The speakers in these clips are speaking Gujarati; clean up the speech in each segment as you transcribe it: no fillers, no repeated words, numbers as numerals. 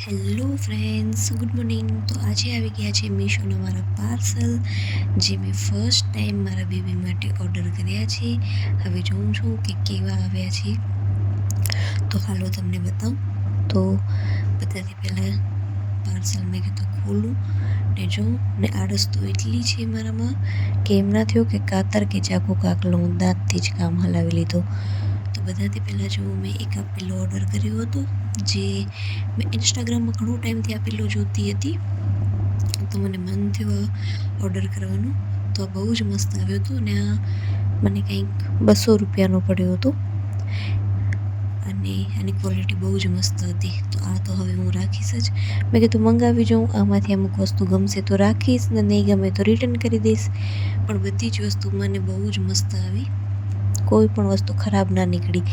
Hello friends, good morning. તો આજે આવી ગયા છે મીશોના મારા પાર્સલ, જે મેં ફર્સ્ટ ટાઈમ મારા બેબી માટે ઓર્ડર કર્યા છે. હવે જોઉં છું કે કેવા આવ્યા છે. તો હાલો તમને બતાવું. તો બધાથી પહેલાં પાર્સલ મેં કીધું ખોલું ને જોઉં. ને આળસ તો એટલી છે મારામાં કે એમ ના થયો કે કાતર કે ચાકુ કાકલો હું દાંતથી જ કામ હલાવી લીધું. તો બધાથી પહેલાં જો મેં એક આ પિલ્લો ઓર્ડર કર્યો હતો, જે મેં ઇન્સ્ટાગ્રામમાં ઘણો ટાઈમથી આ પિલ્લો જોતી હતી. તો મને મન થયું ઓર્ડર કરવાનું. તો આ બહુ જ મસ્ત આવ્યો હતો અને આ મને કંઈક 200 રૂપિયાનો પડ્યો હતો અને આની ક્વોલિટી બહુ જ મસ્ત હતી. તો આ તો હવે હું રાખીશ જ. મેં કીધું મંગાવી જાઉં, આમાંથી અમુક વસ્તુ ગમશે તો રાખીશ ને નહીં ગમે તો રિટર્ન કરી દઈશ. પણ બધી જ વસ્તુ મને બહુ જ મસ્ત આવી, કોઈ પણ વસ્તુ ખરાબ ના નીકળી,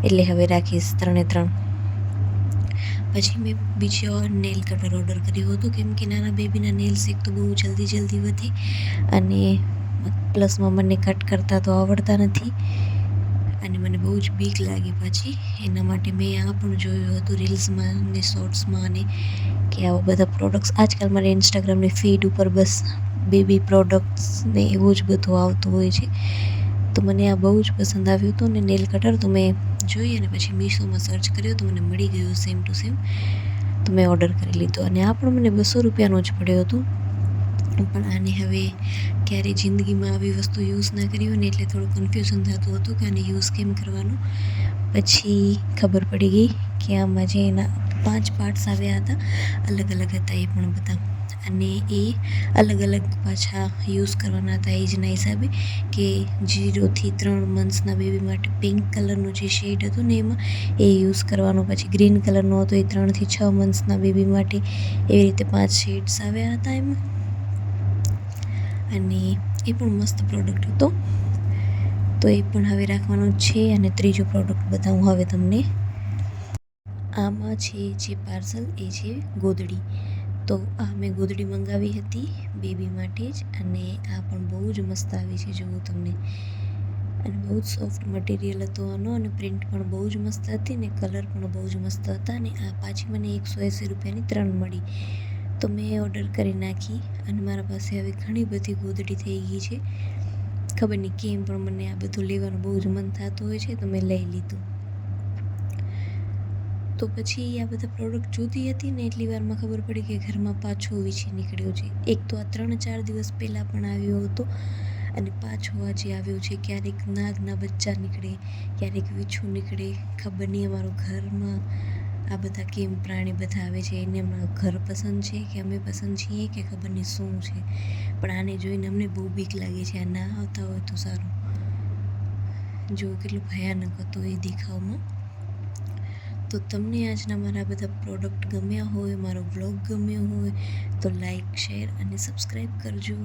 એટલે હવે રાખીશ 3 પછી મેં બીજો નેલ કટર ઓર્ડર કર્યો હતો, કેમ કે નાના બેબીના નેલ્સ એક તો બહુ જલ્દી વધે અને પ્લસમાં મને કટ કરતા તો આવડતા નથી અને મને બહુ જ બીક લાગી પાછી. એના માટે મેં આ પણ જોયું હતું રીલ્સમાં ને શોર્ટ્સમાં, અને કે આવા બધા પ્રોડક્ટ્સ આજકાલ મારે ઇન્સ્ટાગ્રામની ફીડ ઉપર બસ બેબી પ્રોડક્ટ્સ ને એવું જ બધું આવતું હોય છે. તો મને આ બહુ જ પસંદ આવ્યું હતું ને નેલ કટર તો મેં જોઈ અને પછી મીશોમાં સર્ચ કર્યો તો મને મળી ગયું સેમ ટુ સેમ. તો મેં ઓર્ડર કરી લીધો અને આ પણ મને 200 રૂપિયાનો જ પડ્યો હતો. પણ આને હવે ક્યારેય જિંદગીમાં આવી વસ્તુ યુઝ ના કરી હોય ને, એટલે થોડું કન્ફ્યુઝન થતું હતું કે આને યુઝ કેમ કરવાનું. પછી ખબર પડી ગઈ કે આમાં જે એના 5 પાર્ટ્સ આવ્યા હતા, અલગ હતા એ પણ બધા, અને એ અલગ પાછા યુઝ કરવાના હતા એજના હિસાબે. કે 0 થી 3 મંથ્સના બેબી માટે પિંક કલરનો જે શેડ હતો ને એમાં એ યુઝ કરવાનો. પછી ગ્રીન કલરનો હતો એ 3 થી 6 મંથ્સના બેબી માટે. એવી રીતે 5 શેડ્સ આવ્યા હતા એમાં, અને એ પણ મસ્ત પ્રોડક્ટ હતો. તો એ પણ હવે રાખવાનું છે. અને ત્રીજો પ્રોડક્ટ બતાવું હવે તમને. આમાં છે જે પાર્સલ એ છે ગોદડી. તો આ મેં ગોદડી મંગાવી હતી બેબી માટે જ, અને આ પણ બહુ જ મસ્ત આવી છે જુઓ તમને. અને બહુ જ સોફ્ટ મટીરિયલ હતો આનો, અને પ્રિન્ટ પણ બહુ જ મસ્ત હતી ને કલર પણ બહુ જ મસ્ત હતા. અને આ પાછી મને 180 રૂપિયાની 3 મળી. તો મેં ઓર્ડર કરી નાખી અને મારા પાસે હવે ઘણી બધી ગોદડી થઈ ગઈ છે. ખબર નહીં કેમ પણ મને આ બધું લેવાનું બહુ જ મન થતું હોય છે, તો મેં લઈ લીધું. તો પછી આ બધા પ્રોડક્ટ જોતી હતી ને એટલી વારમાં ખબર પડી કે ઘરમાં પાછો વીછી નીકળ્યો છે. એક તો આ 3-4 દિવસ પહેલાં પણ આવ્યો હતો, અને પાછો આજે આવ્યો છે. ક્યારેક નાગના બચ્ચા નીકળે, ક્યારેક વીછું નીકળે. ખબર નહીં અમારું ઘરમાં આ બધા કેમ પ્રાણી બધા આવે છે, એને અમારું ઘર પસંદ છે કે અમે પસંદ છીએ કે ખબર નહીં શું છે. પણ આને જોઈને અમને બહુ બીક લાગે છે. આ ના આવતા હોય તો સારું. જો કેટલું ભયાનક હતું એ દેખાવમાં. તો તમને આજના મારા બધા પ્રોડક્ટ ગમ્યા હોય, મારો વ્લોગ ગમ્યો હોય તો લાઈક, શેર અને સબસ્ક્રાઈબ કરજો.